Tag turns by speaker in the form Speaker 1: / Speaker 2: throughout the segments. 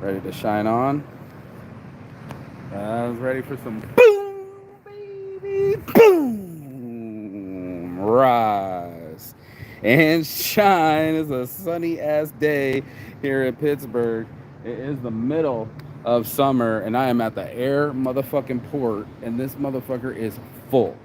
Speaker 1: Ready to shine on. I was ready for some boom, baby, boom. Rise and shine. It's a sunny ass day here in Pittsburgh. It is the middle of summer, and I am at the air motherfucking port, and this motherfucker is full,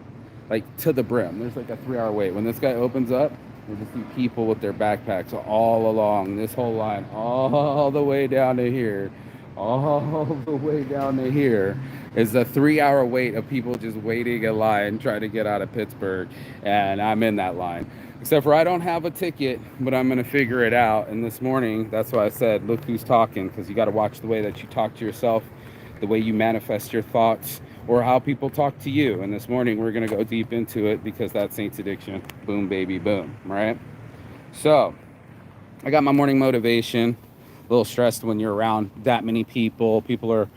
Speaker 1: like to the brim. There's like a 3 hour wait. When this guy opens up, you just see people with their backpacks all along this whole line, all the way down to here. All the way down to here is a 3 hour wait of people just waiting in line trying to get out of Pittsburgh. And I'm in that line. Except for I don't have a ticket, but I'm going to figure it out. And this morning, that's why I said, look who's talking, because you got to watch the way that you talk to yourself, the way you manifest your thoughts, or how people talk to you. And this morning, we're going to go deep into it because that's Saints Addiction. Boom, baby, boom, right? So I got my morning motivation. A little stressed when you're around that many people. People are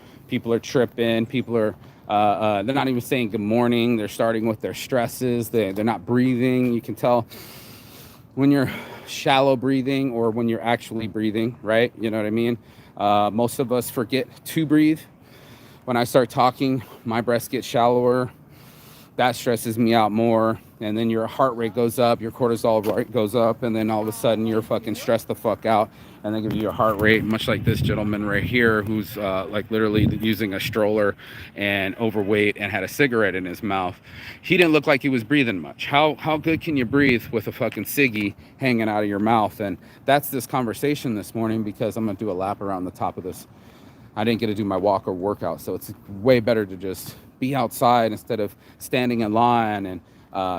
Speaker 1: tripping. People are they're not even saying good morning. They're starting with their stresses. They're not breathing. You can tell when you're shallow breathing or when you're actually breathing, right? You know what I mean? Most of us forget to breathe. When I start talking, my breaths get shallower. That stresses me out more. And then your heart rate goes up, your cortisol rate goes up, and then all of a sudden you're fucking stressed the fuck out. And they give you a heart rate, much like this gentleman right here, who's like literally using a stroller and overweight and had a cigarette in his mouth. He didn't look like he was breathing much. How good can you breathe with a fucking ciggy hanging out of your mouth? And that's this conversation this morning, because I'm gonna do a lap around the top of this. I didn't get to do my walk or workout, so it's way better to just be outside instead of standing in line and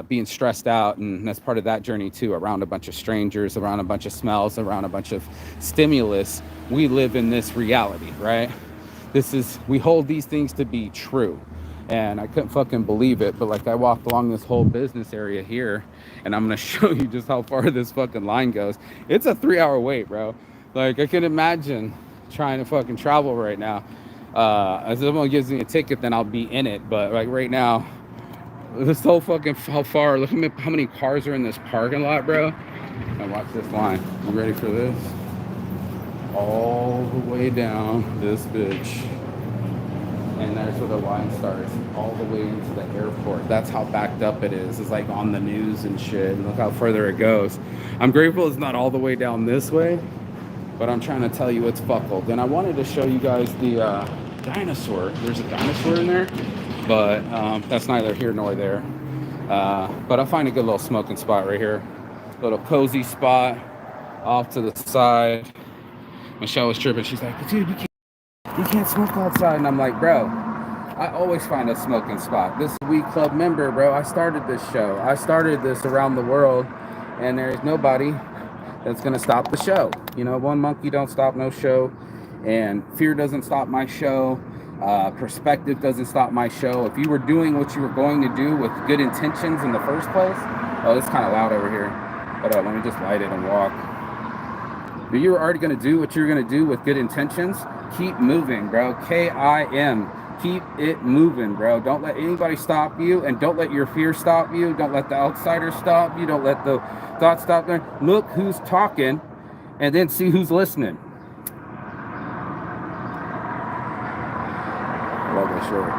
Speaker 1: being stressed out. And that's part of that journey too, around a bunch of strangers, around a bunch of smells, around a bunch of stimulus. We live in this reality, right? We hold these things to be true. And I couldn't fucking believe it, but like I walked along this whole business area here, and I'm gonna show you just how far this fucking line goes. It's a 3 hour wait, bro. Like I can imagine trying to fucking travel right now. If someone gives me a ticket, then I'll be in it. But like right now, this whole fucking how far. Look at how many cars are in this parking lot, bro. And watch this line. You ready for this? All the way down this bitch. And there's where the line starts, all the way into the airport. That's how backed up it is. It's like on the news and shit. And look how further it goes. I'm grateful it's not all the way down this way, but I'm trying to tell you it's buckled. And I wanted to show you guys the dinosaur. There's a dinosaur in there, but that's neither here nor there. But I'll find a good little smoking spot right here. Little cozy spot off to the side. Michelle was tripping. She's like, dude, you can't smoke outside. And I'm like, bro, I always find a smoking spot. This is a Weed Club member, bro. I started this show. I started this around the world, and there's nobody that's gonna stop the show. You know, one monkey don't stop no show, and fear doesn't stop my show. Perspective doesn't stop my show. If you were doing what you were going to do with good intentions in the first place, oh, it's kind of loud over here. Hold on, let me just light it and walk. If you were already gonna do what you're gonna do with good intentions, keep moving, bro. KIM. Keep it moving, bro. Don't let anybody stop you, and don't let your fear stop you. Don't let the outsiders stop you. Don't let the thoughts stop there. Look who's talking, and then see who's listening. I love that shirt.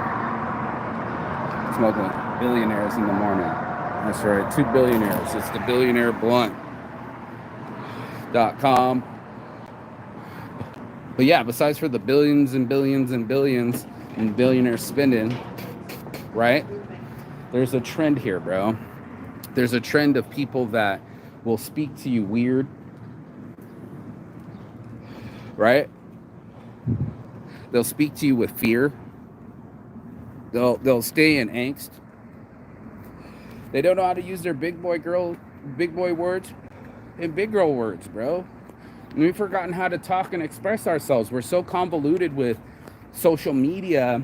Speaker 1: Smoking billionaires in the morning. That's right, 2 billionaires. It's the billionaireblunt.com. But yeah, besides for the billions and billions and billions and billionaires spending, right? There's a trend here, bro. There's a trend of people that will speak to you weird, right? They'll speak to you with fear. They'll stay in angst. They don't know how to use their big boy words and big girl words, bro. We've forgotten how to talk and express ourselves. We're so convoluted with social media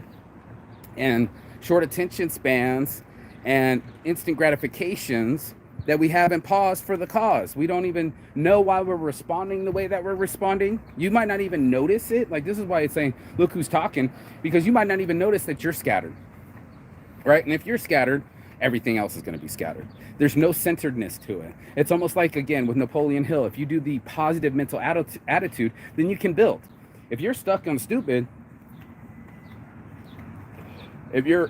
Speaker 1: and short attention spans and instant gratifications that we haven't paused for the cause. We don't even know why we're responding the way that we're responding. You might not even notice it. Like, this is why it's saying, look who's talking, because you might not even notice that you're scattered, right? And if you're scattered, everything else is going to be scattered. There's no centeredness to it. It's almost like, again, with Napoleon Hill, if you do the positive mental attitude, then you can build. If you're stuck on stupid, if you're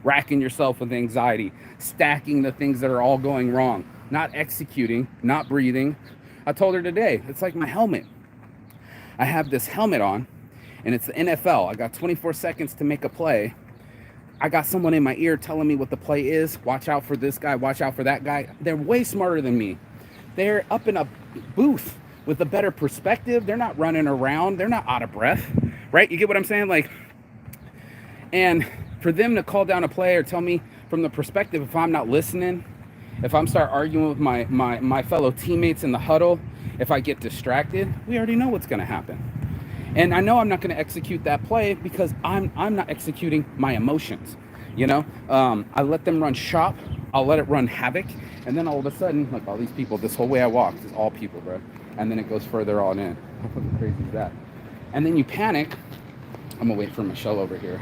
Speaker 1: racking yourself with anxiety, stacking the things that are all going wrong, not executing, not breathing. I told her today, it's like my helmet. I have this helmet on, and it's the NFL. I got 24 seconds to make a play. I got someone in my ear telling me what the play is. Watch out for this guy, watch out for that guy. They're way smarter than me. They're up in a booth with a better perspective. They're not running around. They're not out of breath, right? You get what I'm saying? Like, and for them to call down a play or tell me from the perspective, if I'm not listening, if I'm start arguing with my fellow teammates in the huddle, if I get distracted, we already know what's going to happen. And I know I'm not going to execute that play because I'm not executing my emotions. You know, I let them run shop. I'll let it run havoc. And then all of a sudden, like all these people, this whole way I walk is all people, bro. And then it goes further on in. How fucking crazy is that? And then you panic. I'm going to wait for Michelle over here.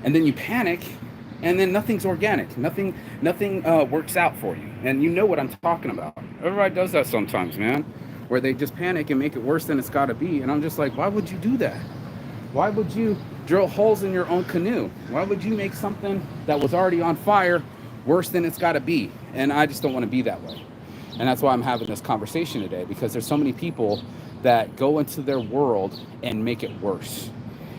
Speaker 1: And then you panic, and then nothing's organic. Nothing works out for you. And you know what I'm talking about. Everybody does that sometimes, man, where they just panic and make it worse than it's got to be. And I'm just like, why would you do that? Why would you drill holes in your own canoe? Why would you make something that was already on fire worse than it's got to be? And I just don't want to be that way. And that's why I'm having this conversation today, because there's so many people that go into their world and make it worse.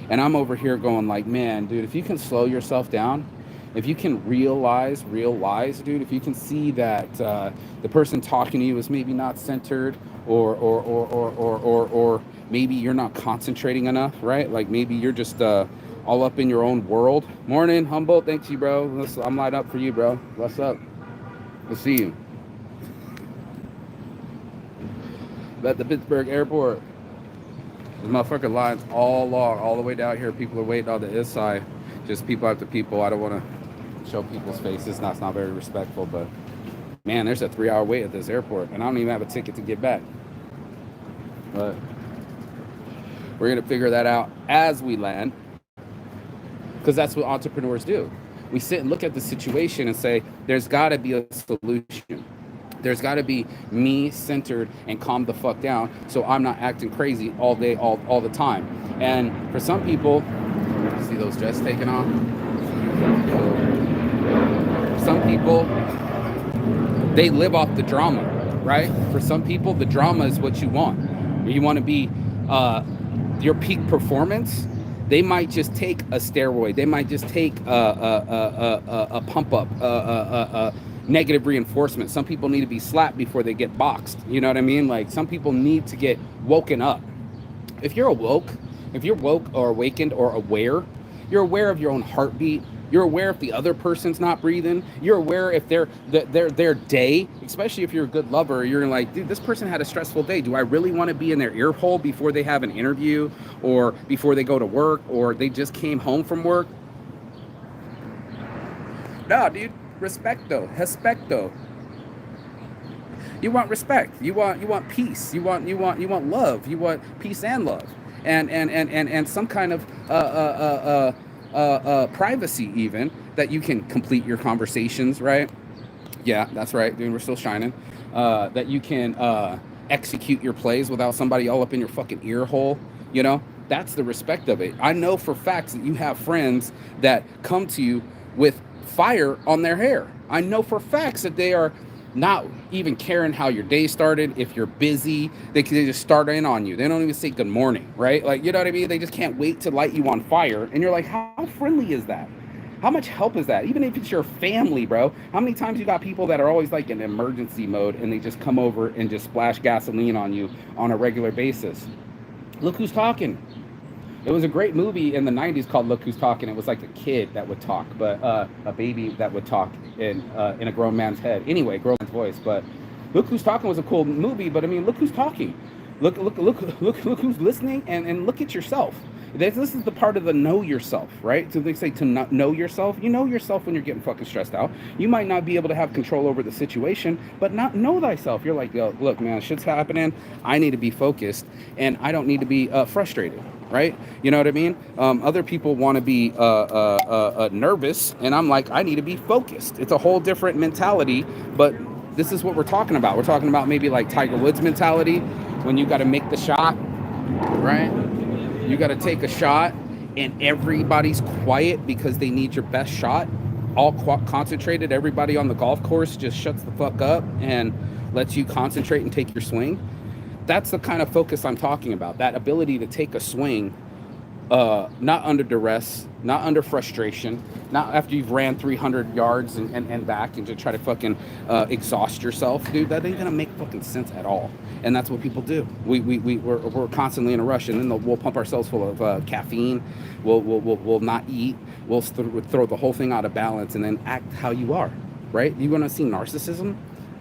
Speaker 1: And I'm over here going like, man, dude, if you can slow yourself down, if you can realize, dude, if you can see that the person talking to you is maybe not centered, or maybe you're not concentrating enough, right? Like maybe you're just all up in your own world. Morning, Humboldt. Thanks you, bro. I'm lined up for you, bro. What's up? We'll see you at the Pittsburgh airport. The motherfucker lines all long, all the way down here. People are waiting on the east side. Just people after people. I don't want to show people's faces. That's not very respectful, but man, there's a 3-hour wait at this airport, and I don't even have a ticket to get back. But we're going to figure that out as we land, because that's what entrepreneurs do. We sit and look at the situation and say, there's got to be a solution. There's got to be me centered and calm the fuck down so I'm not acting crazy all day, all the time. And for some people, see those jets taking off? Some people, they live off the drama, right? For some people, the drama is what you want. You want to be your peak performance. They might just take a steroid. They might just take a pump up, negative reinforcement. Some people need to be slapped before they get boxed. You know what I mean? Like some people need to get woken up. If you're woke or awakened or aware, you're aware of your own heartbeat. You're aware if the other person's not breathing. You're aware if their day, especially if you're a good lover, you're like, dude, this person had a stressful day. Do I really want to be in their ear hole before they have an interview or before they go to work or they just came home from work? No, dude. Respecto, respecto. You want respect. You want peace. You want love. You want peace and love, and some kind of privacy even that you can complete your conversations. Right? Yeah, that's right, dude. We're still shining. That you can execute your plays without somebody all up in your fucking ear hole. You know, that's the respect of it. I know for facts that you have friends that come to you with fire on their hair. I know for facts that they are not even caring how your day started. If you're busy, they just start in on you. They don't even say good morning, right? Like, you know what I mean? They just can't wait to light you on fire. And you're like, how friendly is that? How much help is that? Even if it's your family, bro. How many times you got people that are always like in emergency mode and they just come over and just splash gasoline on you on a regular basis? Look Who's Talking. It was a great movie in the 90s called Look Who's Talking. It was like a kid that would talk, but a baby that would talk in a grown man's head. Anyway, grown man's voice. But Look Who's Talking was a cool movie. But I mean, look who's talking. Look who's listening, and look at yourself. This is the part of the know yourself, right? So they say to not know yourself. You know yourself when you're getting fucking stressed out. You might not be able to have control over the situation, but not know thyself. You're like, yo, look, man, shit's happening. I need to be focused, and I don't need to be frustrated, right? You know what I mean? Other people want to be nervous, and I'm like, I need to be focused. It's a whole different mentality, but this is what we're talking about. We're talking about maybe like Tiger Woods mentality, when you got to make the shot, right? You got to take a shot, and everybody's quiet because they need your best shot. All concentrated. Everybody on the golf course just shuts the fuck up and lets you concentrate and take your swing. That's the kind of focus I'm talking about. That ability to take a swing, not under duress, not under frustration, not after you've ran 300 yards and back and to try to fucking exhaust yourself, dude. That ain't gonna make fucking sense at all. And that's what people do. We're constantly in a rush, and then we'll pump ourselves full of caffeine. We'll not eat. We'll throw the whole thing out of balance, and then act how you are, right? You want to see narcissism?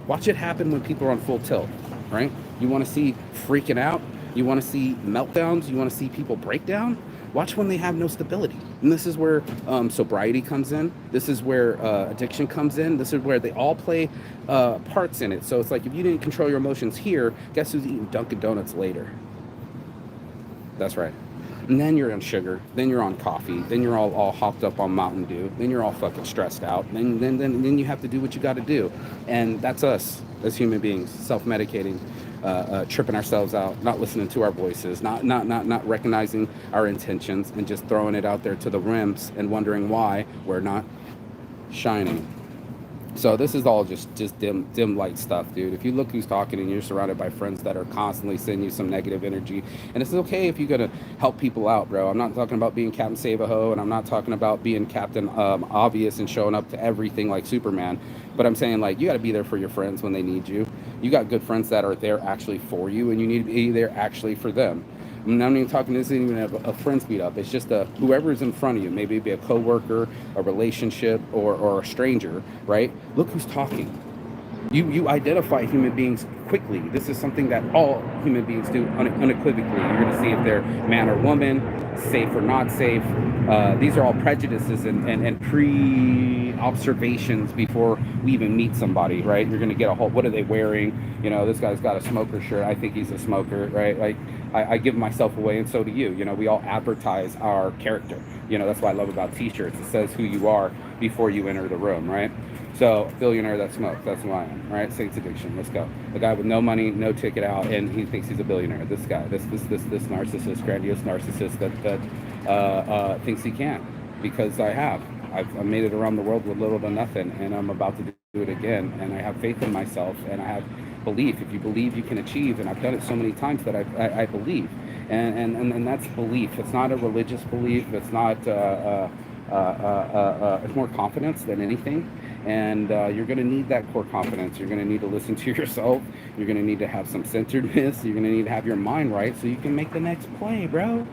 Speaker 1: Watch it happen when people are on full tilt, right? You want to see freaking out? You want to see meltdowns? You want to see people break down? Watch when they have no stability. And this is where sobriety comes in. This is where addiction comes in. This is where they all play parts in it. So it's like, if you didn't control your emotions here, guess who's eating Dunkin' Donuts later? That's right. And then you're on sugar. Then you're on coffee. Then you're all hopped up on Mountain Dew. Then you're all fucking stressed out. Then you have to do what you got to do. And that's us as human beings, self-medicating. Tripping ourselves out, not listening to our voices, not recognizing our intentions, and just throwing it out there to the rims and wondering why we're not shining. So this is all just dim light stuff, dude. If you look who's talking and you're surrounded by friends that are constantly sending you some negative energy, and it's okay if you're gonna help people out, bro. I'm not talking about being Captain Save-A-Ho, and I'm not talking about being Captain Obvious and showing up to everything like Superman. But I'm saying, like, you got to be there for your friends when they need you. You got good friends that are there actually for you, and you need to be there actually for them. I'm not even talking, this isn't even a friends meet up. It's just whoever's in front of you. Maybe it be a coworker, a relationship, or a stranger, right? Look who's talking. You identify human beings quickly. This is something that all human beings do unequivocally. You're going to see if they're man or woman, safe or not safe. These are all prejudices and pre-observations before we even meet somebody, right? You're going to get a whole, what are they wearing? You know, this guy's got a smoker shirt. I think he's a smoker, right? Like, I give myself away, and so do you. You know, we all advertise our character. You know, that's what I love about t-shirts. It says who you are before you enter the room, right? So, billionaire that smokes, that's who I am, right? Saints Addiction, let's go. The guy with no money, no ticket out, and he thinks he's a billionaire. This guy, this narcissist, grandiose narcissist that thinks he can, because I've made it around the world with little to nothing, and I'm about to do it again. And I have faith in myself, and I have belief. If you believe, you can achieve, and I've done it so many times that I believe, and that's belief. It's not a religious belief. It's not. It's more confidence than anything. And you're going to need that core confidence. You're going to need to listen to yourself. You're going to need to have some centeredness. You're going to need to have your mind right so you can make the next play, bro.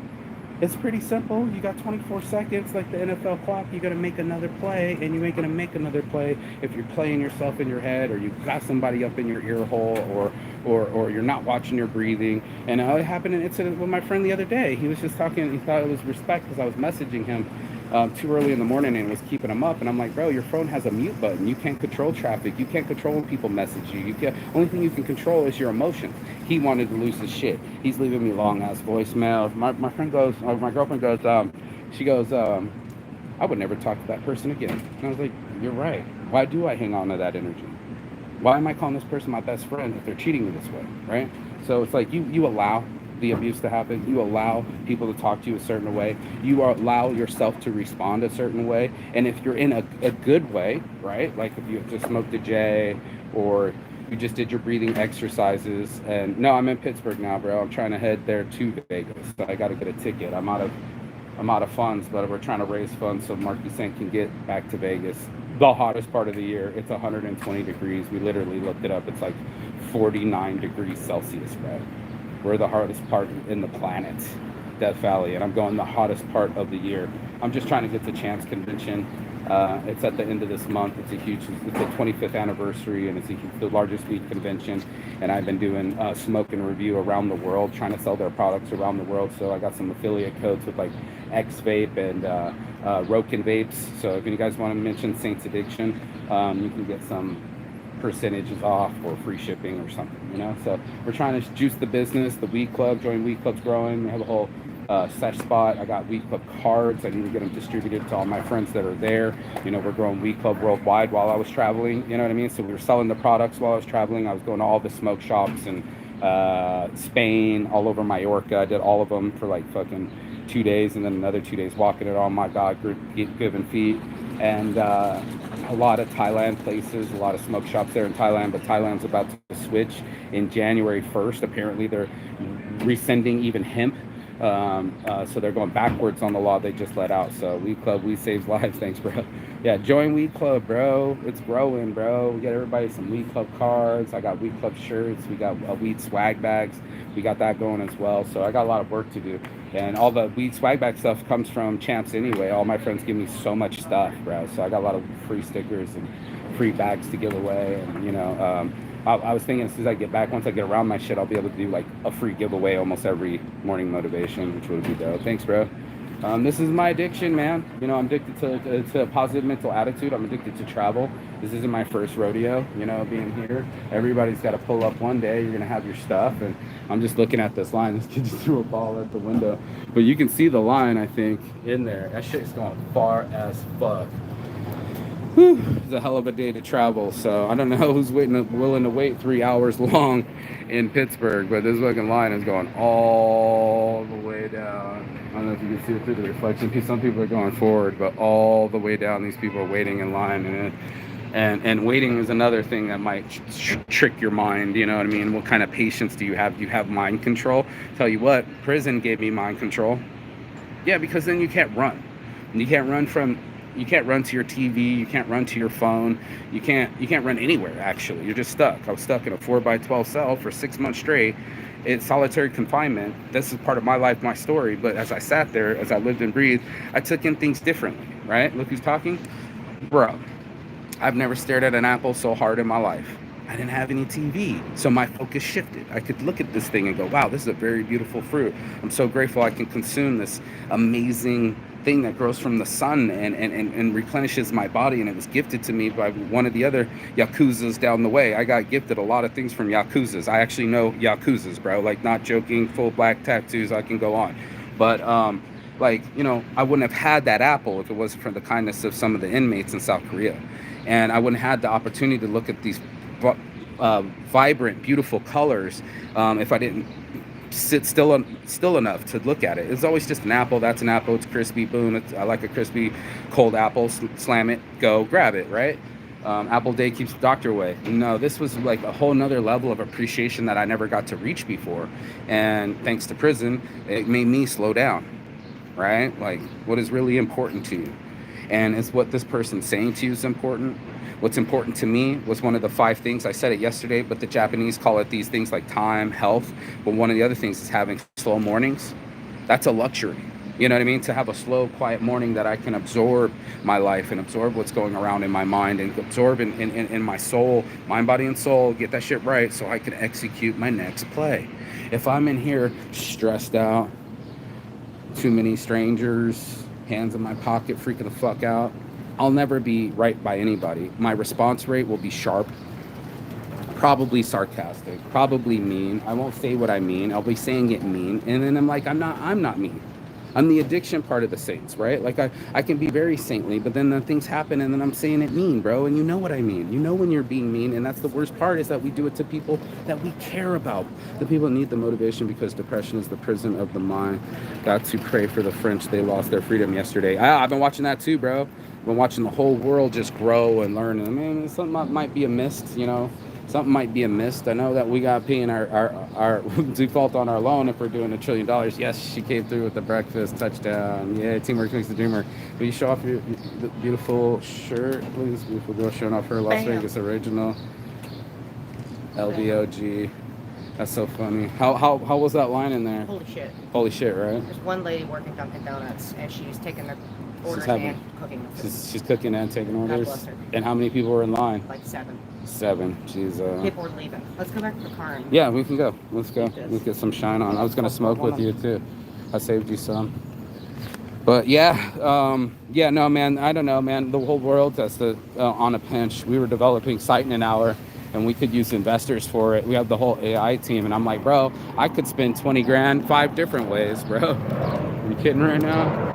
Speaker 1: It's pretty simple. You got 24 seconds like the NFL clock. You got to make another play, and you ain't going to make another play if you're playing yourself in your head, or you got somebody up in your ear hole, or you're not watching your breathing. And it happened an incident with my friend the other day. He was just talking. He thought it was respect because I was messaging him too early in the morning and was keeping him up. And I'm like, bro, your phone has a mute button. You can't control traffic. You can't control when people message you. Only thing you can control is your emotions. He wanted to lose his shit. He's leaving me long ass voicemails. My friend goes, my girlfriend goes, she goes, I would never talk to that person again. And I was like, you're right. Why do I hang on to that energy? Why am I calling this person my best friend if they're treating me this way, right? So it's like you allow the abuse to happen. You allow people to talk to you a certain way. You allow yourself to respond a certain way. And if you're in a good way, right? Like if you just smoked a J, or you just did your breathing exercises. And no, I'm in Pittsburgh now, bro. I'm trying to head there to Vegas. So I got to get a ticket. I'm out of funds, but we're trying to raise funds so Marky Saint can get back to Vegas. The hottest part of the year. It's 120 degrees. We literally looked it up. It's like 49 degrees Celsius, bro. We're the hottest part in the planet, Death Valley, and I'm going the hottest part of the year. I'm just trying to get the Champs Convention. It's at the end of this month. It's the 25th anniversary, and it's the largest weed convention. And I've been doing smoke and review around the world, trying to sell their products around the world. So I got some affiliate codes with like X Vape and Rokin Vapes. So if you guys want to mention Saints Addiction, you can get some percentages off or free shipping or something, you know. So we're trying to juice the business. The Weed Club, join Weed Club's growing. We have a whole sesh spot. I got Weed Club cards. I need to get them distributed to all my friends that are there. You know, we're growing Weed Club worldwide while I was traveling, you know what I mean? So we were selling the products while I was traveling. I was going to all the smoke shops and Spain, all over Mallorca. I did all of them for like fucking 2 days, and then another 2 days walking it on my God-given feet. And a lot of Thailand places, a lot of smoke shops there in Thailand. But Thailand's about to switch in January 1st. Apparently, they're rescinding even hemp. So they're going backwards on the law they just let out. So Weed Club, weed saves lives. Thanks, bro. Yeah, join Weed Club, bro. It's growing, bro. We got everybody some Weed Club cards. I got Weed Club shirts. We got weed swag bags. We got that going as well. So I got a lot of work to do. And all the weed swag bag stuff comes from Champs anyway. All my friends give me so much stuff, bro. So I got a lot of free stickers and free bags to give away. And, you know, I was thinking as soon as I get back, once I get around my shit, I'll be able to do like a free giveaway almost every morning motivation, which would be dope. Thanks, bro. This is my addiction, man. You know, I'm addicted to a positive mental attitude. I'm addicted to travel. This isn't my first rodeo, you know, being here. Everybody's got to pull up one day. You're going to have your stuff. And I'm just looking at this line. This kid just threw a ball at the window. But you can see the line, I think, in there. That shit's going far as fuck. Whew, it's a hell of a day to travel. So I don't know who's willing to wait 3 hours long in Pittsburgh, but this fucking line is going all the way down. I don't know if you can see it through the reflection. Some people are going forward, but all the way down, these people are waiting in line. And waiting is another thing that might trick your mind. You know what I mean? What kind of patience do you have? Do you have mind control? Tell you what, prison gave me mind control. Yeah, because then you can't run. And you can't run to your TV, you can't run to your phone, you can't run anywhere, actually. You're just stuck. I was stuck in a 4x12 cell for 6 months straight. It's solitary confinement. This is part of my life, my story. But as I sat there, as I lived and breathed, I took in things differently, right? Look who's talking. Bro, I've never stared at an apple so hard in my life. I didn't have any TV, so my focus shifted. I could look at this thing and go, wow, this is a very beautiful fruit. I'm so grateful I can consume this amazing thing that grows from the sun and replenishes my body, and it was gifted to me by one of the other Yakuzas down the way. I got gifted a lot of things from Yakuzas. I actually know Yakuzas, bro, like not joking, full black tattoos, I can go on. But like, you know, I wouldn't have had that apple if it wasn't for the kindness of some of the inmates in South Korea. And I wouldn't have had the opportunity to look at these vibrant, beautiful colors if I didn't sit still enough to look at it. It's always just an apple. That's an apple. It's crispy. Boom. I like a crispy, cold apple. Slam it. Go grab it. Right. Apple day keeps the doctor away. No, this was like a whole nother level of appreciation that I never got to reach before. And thanks to prison, it made me slow down. Right. Like, what is really important to you? And is what this person's saying to you is important. What's important to me was one of the 5 things. I said it yesterday, but the Japanese call it these things like time, health. But one of the other things is having slow mornings. That's a luxury. You know what I mean? To have a slow, quiet morning that I can absorb my life and absorb what's going around in my mind and absorb in my soul, mind, body, and soul, get that shit right so I can execute my next play. If I'm in here stressed out, too many strangers, hands in my pocket, freaking the fuck out, I'll never be right by anybody. My response rate will be sharp, probably sarcastic, probably mean. I won't say what I mean. I'll be saying it mean. And then I'm like, I'm not mean. I'm the addiction part of the saints, right? Like I can be very saintly, but then the things happen and then I'm saying it mean, bro. And you know what I mean. You know when you're being mean. And that's the worst part, is that we do it to people that we care about. The people need the motivation because depression is the prison of the mind. Got to pray for the French. They lost their freedom yesterday. I've been watching that too, bro. Been watching the whole world just grow and learn. I mean, something might be amiss, you know. Something might be amiss. I know that we got paying our default on our loan if we're doing $1 trillion. Yes, she came through with the breakfast touchdown. Yeah, teamwork makes the dreamer. Will you show off your beautiful shirt, please? Beautiful girl showing off her Las Vegas original. LVOG. That's so funny. How was that line in there?
Speaker 2: Holy shit.
Speaker 1: Holy shit, right?
Speaker 2: There's one lady working Dunkin' Donuts, and she's taking their orders and cooking.
Speaker 1: She's cooking and taking orders. God bless her. And how many people were in line?
Speaker 2: Like 7.
Speaker 1: 7. She's
Speaker 2: people were leaving. Let's go back to the car. And
Speaker 1: yeah, we can go. Let's go. Let's get some shine on. I was gonna smoke with you too. I saved you some. But yeah, no, man. I don't know, man. The whole world that's on a pinch. We were developing Sight in an hour, and we could use investors for it. We have the whole AI team, and I'm like, bro, I could spend 20 grand 5 different ways, bro. Are you kidding right now?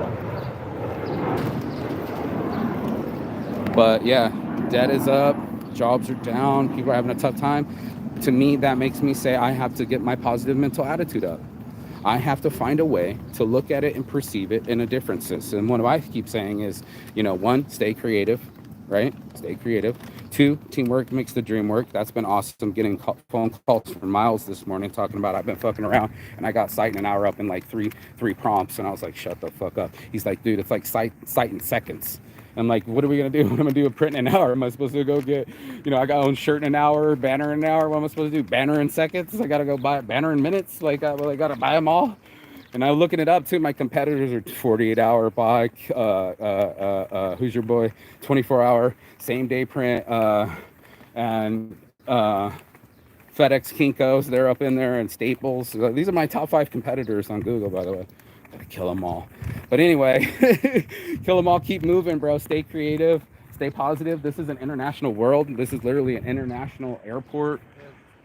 Speaker 1: But yeah, debt is up. Jobs are down. People are having a tough time. to me, that makes me say I have to get my positive mental attitude up. I have to find a way to look at it and perceive it in a differences. And what I keep saying is, one, stay creative, right? Stay creative. Two, teamwork makes the dream work. That's been awesome. Getting phone calls from Miles this morning talking about I've been fucking around and I got sight in an hour up in like three prompts, and I was like, shut the fuck up. He's like, dude, it's like sight in seconds. I'm like, what are we gonna do? What am I gonna do? A print in an hour? Am I supposed to go get, I got own shirt in an hour, banner in an hour? What am I supposed to do? Banner in seconds? I gotta go buy a banner in minutes? Like, I gotta buy them all. And I'm looking it up too. My competitors are 48-hour buy. Who's your boy? 24-hour same day print. And FedEx Kinko's, they're up in there, and Staples. These are my top 5 competitors on Google, by the way. Gotta kill them all. But anyway, kill them all. Keep moving, bro. Stay creative. Stay positive. This is an international world. This is literally an international airport.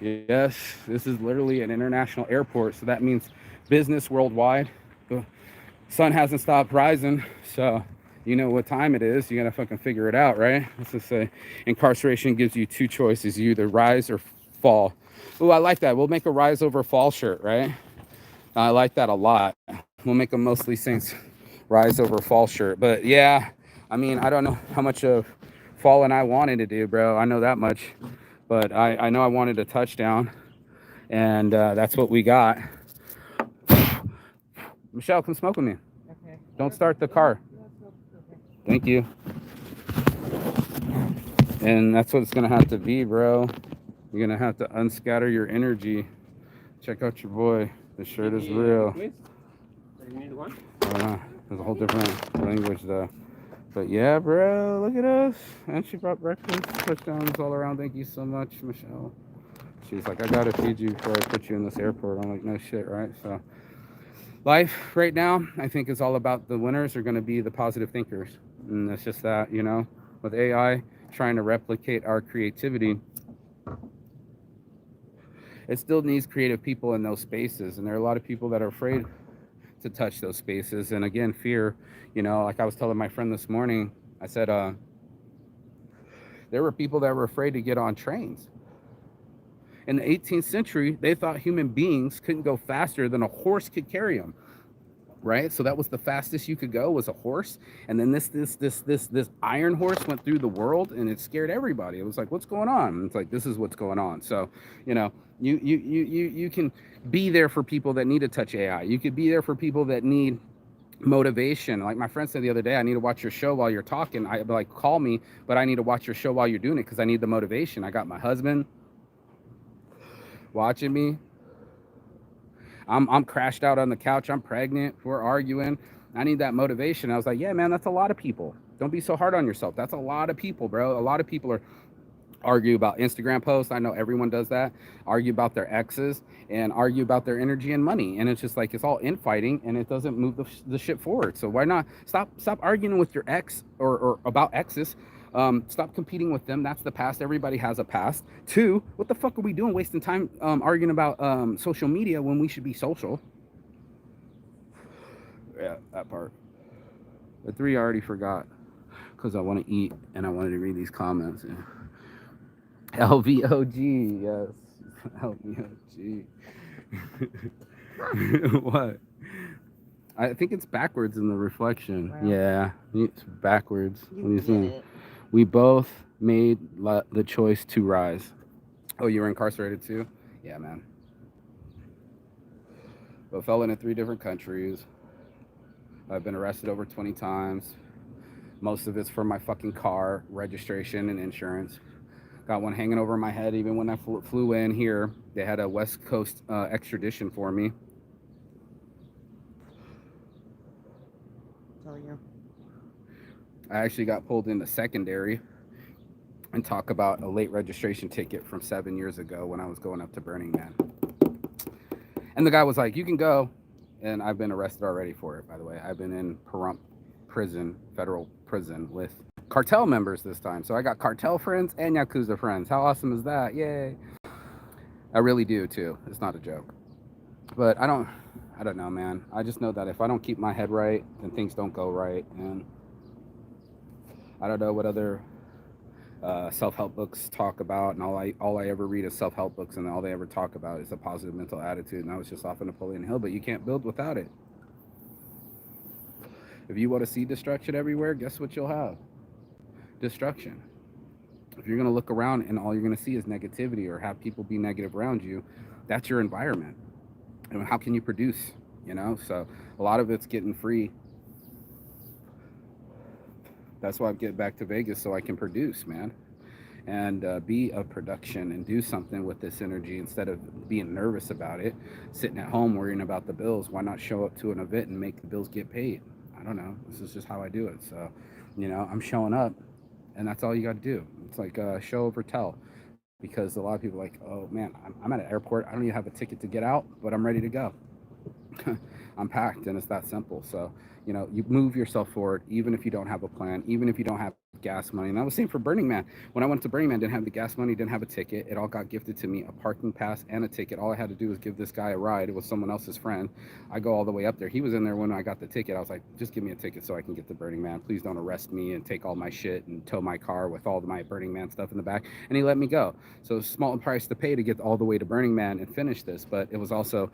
Speaker 1: Yes, this is literally an international airport. So that means business worldwide. The sun hasn't stopped rising. So you know what time it is. You gotta fucking figure it out, right? Let's just say incarceration gives you 2 choices. You either rise or fall. Oh, I like that. We'll make a rise over fall shirt, right? I like that a lot. We'll make a mostly Saints rise over fall shirt. But yeah, I mean, I don't know how much of falling I wanted to do, bro. I know that much. But I know I wanted a touchdown. And that's what we got. Michelle, come smoke with me. Okay. Don't start the car. Thank you. And that's what it's going to have to be, bro. You're going to have to unscatter your energy. Check out your boy. The shirt is real. You need one? There's a whole different language though. But yeah, bro, look at us. And she brought breakfast, touchdowns all around. Thank you so much, Michelle. She's like, I gotta feed you before I put you in this airport. I'm like, no shit, right? So life right now, I think, is all about the winners are gonna be the positive thinkers. And it's just that, with AI trying to replicate our creativity, it still needs creative people in those spaces. And there are a lot of people that are afraid to touch those spaces. And again, fear, like I was telling my friend this morning, I said, there were people that were afraid to get on trains. In the 18th century, they thought human beings couldn't go faster than a horse could carry them. Right? So that was the fastest you could go, was a horse. And then this iron horse went through the world, and it scared everybody. It was like, what's going on? And it's like, this is what's going on. So, you can be there for people that need to touch AI. You could be there for people that need motivation. Like my friend said the other day, I need to watch your show while you're talking. I'd be like, call me, but I need to watch your show while you're doing it because I need the motivation. I got my husband watching me. I'm crashed out on the couch. I'm pregnant. We're arguing. I need that motivation. I was like, yeah, man, that's a lot of people. Don't be so hard on yourself. That's a lot of people, bro. A lot of people argue about Instagram posts. I know everyone does that. Argue about their exes and argue about their energy and money. And it's just like, it's all infighting and it doesn't move the shit forward. So why not stop arguing with your ex or about exes? Stop competing with them. That's the past. Everybody has a past. 2, what the fuck are we doing wasting time arguing about social media when we should be social? Yeah, that part. The 3 I already forgot because I want to eat and I wanted to read these comments. LVOG, yes. LVOG. What? I think it's backwards in the reflection. Wow. Yeah, it's backwards. We both made the choice to rise. Oh, you were incarcerated too? Yeah, man. But fell into 3 different countries. I've been arrested over 20 times. Most of it's for my fucking car, registration, and insurance. Got one hanging over my head even when I flew in here. They had a West Coast extradition for me. Tell you. I actually got pulled into secondary and talk about a late registration ticket from 7 years ago when I was going up to Burning Man. And the guy was like, you can go. And I've been arrested already for it, by the way. I've been in Pahrump prison, federal prison, with cartel members this time. So I got cartel friends and Yakuza friends. How awesome is that? Yay. I really do too. It's not a joke. But I don't know, man. I just know that if I don't keep my head right, then things don't go right. And I don't know what other self-help books talk about, and all I ever read is self-help books, and all they ever talk about is a positive mental attitude. And I was just off of Napoleon Hill, but you can't build without it. If you want to see destruction everywhere, guess what you'll have? Destruction. If you're going to look around and all you're going to see is negativity or have people be negative around you, that's your environment. And how can you produce? So a lot of it's getting free. That's why I'm getting back to Vegas, so I can produce, man, and be a production and do something with this energy instead of being nervous about it, sitting at home worrying about the bills. Why not show up to an event and make the bills get paid? I don't know. This is just how I do it. So, I'm showing up, and that's all you got to do. It's like show over tell, because a lot of people are like, oh man, I'm at an airport. I don't even have a ticket to get out, but I'm ready to go. I'm packed, and it's that simple. So, you move yourself forward, even if you don't have a plan, even if you don't have gas money. And I was saying for Burning Man, when I went to Burning Man, didn't have the gas money, didn't have a ticket. It all got gifted to me, a parking pass and a ticket. All I had to do was give this guy a ride. It was someone else's friend. I go all the way up there. He was in there when I got the ticket. I was like, just give me a ticket so I can get to Burning Man. Please don't arrest me and take all my shit and tow my car with all my Burning Man stuff in the back. And he let me go. So it was a small price to pay to get all the way to Burning Man and finish this. But it was also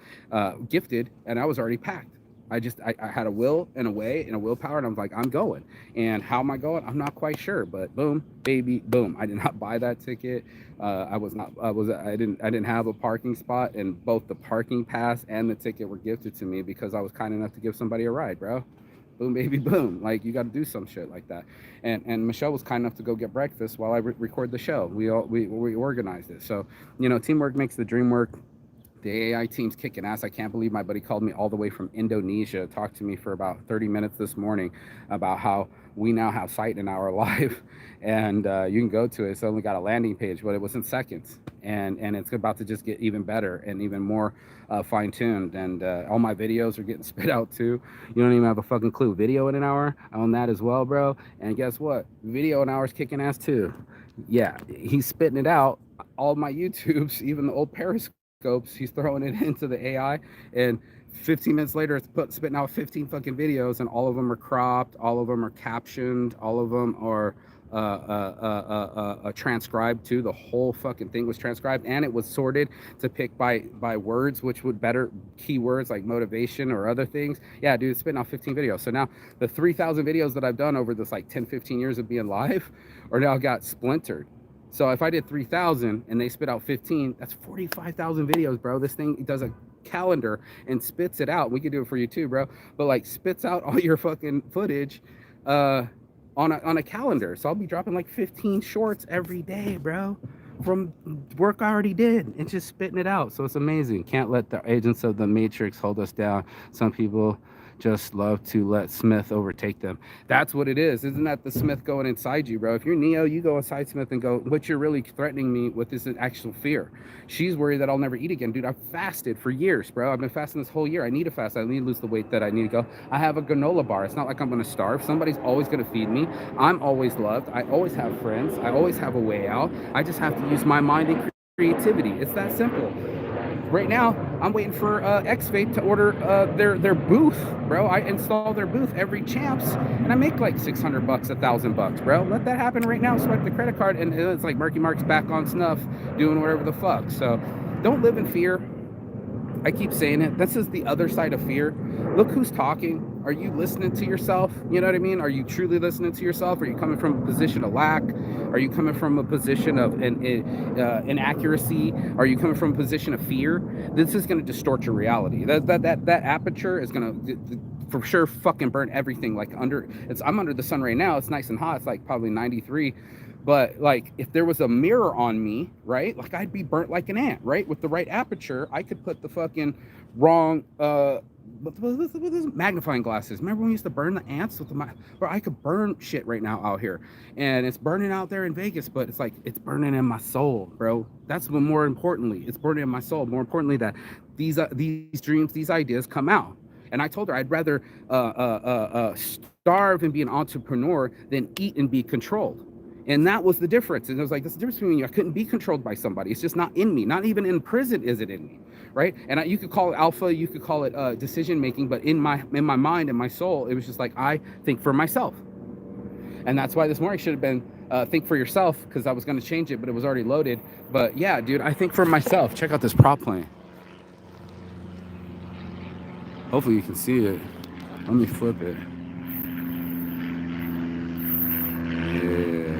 Speaker 1: gifted, and I was already packed. I had a will and a way and a willpower, and I was like, I'm going. And how am I going? I'm not quite sure, but boom, baby, boom. I did not buy that ticket. I didn't have a parking spot, and both the parking pass and the ticket were gifted to me because I was kind enough to give somebody a ride, bro. Boom, baby, boom. Like, you got to do some shit like that. And Michelle was kind enough to go get breakfast while I record the show. We organized it. So, teamwork makes the dream work. The AI team's kicking ass. I can't believe my buddy called me all the way from Indonesia, talked to me for about 30 minutes this morning about how we now have sight in our live, and you can go to it. It's only got a landing page, but it was in seconds, and it's about to just get even better and even more fine-tuned. And all my videos are getting spit out too. You don't even have a fucking clue. Video in an hour, I own that as well, bro. And guess what? Video in an hour is kicking ass too. Yeah, he's spitting it out. All my YouTubes, even the old Periscope, he's throwing it into the AI, and 15 minutes later it's spitting out 15 fucking videos, and all of them are cropped, all of them are captioned, all of them are transcribed too. The whole fucking thing was transcribed, and it was sorted to pick by words, which would better keywords like motivation or other things. Yeah, dude, it's spitting out 15 videos. So now the 3,000 videos that I've done over this like 10-15 years of being live are now got splintered. So if I did 3,000 and they spit out 15, that's 45,000 videos, bro. This thing does a calendar and spits it out. We could do it for you too, bro. But like spits out all your fucking footage on a calendar. So I'll be dropping like 15 shorts every day, bro, from work I already did, and just spitting it out. So it's amazing. Can't let the agents of the Matrix hold us down. Some people just love to let Smith overtake them. That's what it is. Isn't that the Smith going inside you, bro? If you're Neo, you go inside Smith and go, what you're really threatening me with is an actual fear. She's worried that I'll never eat again. Dude, I've fasted for years, bro. I've been fasting this whole year. I need to fast. I need to lose the weight that I need to go. I have a granola bar. It's not like I'm going to starve. Somebody's always going to feed me. I'm always loved. I always have friends. I always have a way out. I just have to use my mind and creativity. It's that simple. Right now, I'm waiting for X-Vape to order their booth, bro. I install their booth every Champs, and I make like $600, $1,000, bro. Let that happen right now. Swipe the credit card, and it's like Murky Mark's back on snuff, doing whatever the fuck. So don't live in fear. I keep saying it. This is the other side of fear. Look who's talking. Are you listening to yourself? You know what I mean? Are you truly listening to yourself? Are you coming from a position of lack? Are you coming from a position of inaccuracy? Are you coming from a position of fear? This is going to distort your reality. That aperture is going to for sure fucking burn everything. Like I'm under the sun right now. It's nice and hot. It's like probably 93. But like, if there was a mirror on me, right? Like, I'd be burnt like an ant, right? With the right aperture, I could put the fucking wrong what is magnifying glasses. Remember when we used to burn the ants with or I could burn shit right now out here, and it's burning out there in Vegas, but it's like it's burning in my soul, bro. That's what more importantly, it's burning in my soul. More importantly, that these dreams, these ideas come out. And I told her I'd rather starve and be an entrepreneur than eat and be controlled. And that was the difference. And it was like, that's the difference between you. I couldn't be controlled by somebody. It's just not in me. Not even in prison is it in me, right? And you could call it alpha, you could call it decision making, but in my mind and my soul, it was just like, I think for myself. And that's why this morning should have been think for yourself, because I was going to change it, but it was already loaded. But yeah, dude, I think for myself. Check out this prop plane. Hopefully you can see it. Let me flip it. Yeah.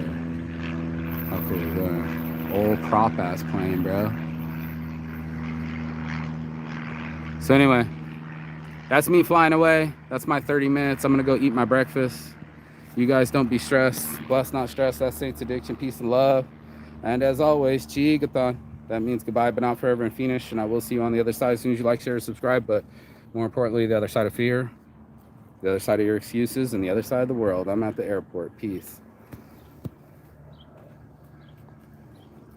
Speaker 1: How cool is that? Old prop ass plane, bro. So anyway, that's me flying away. That's my 30 minutes. I'm gonna go eat my breakfast. You guys don't be stressed. Blessed, not stressed. That's Saints Addiction. Peace and love. And as always, Chigathon. That means goodbye, but not forever and finish. And I will see you on the other side as soon as you like, share, subscribe. But more importantly, the other side of fear, the other side of your excuses, and the other side of the world. I'm at the airport. Peace.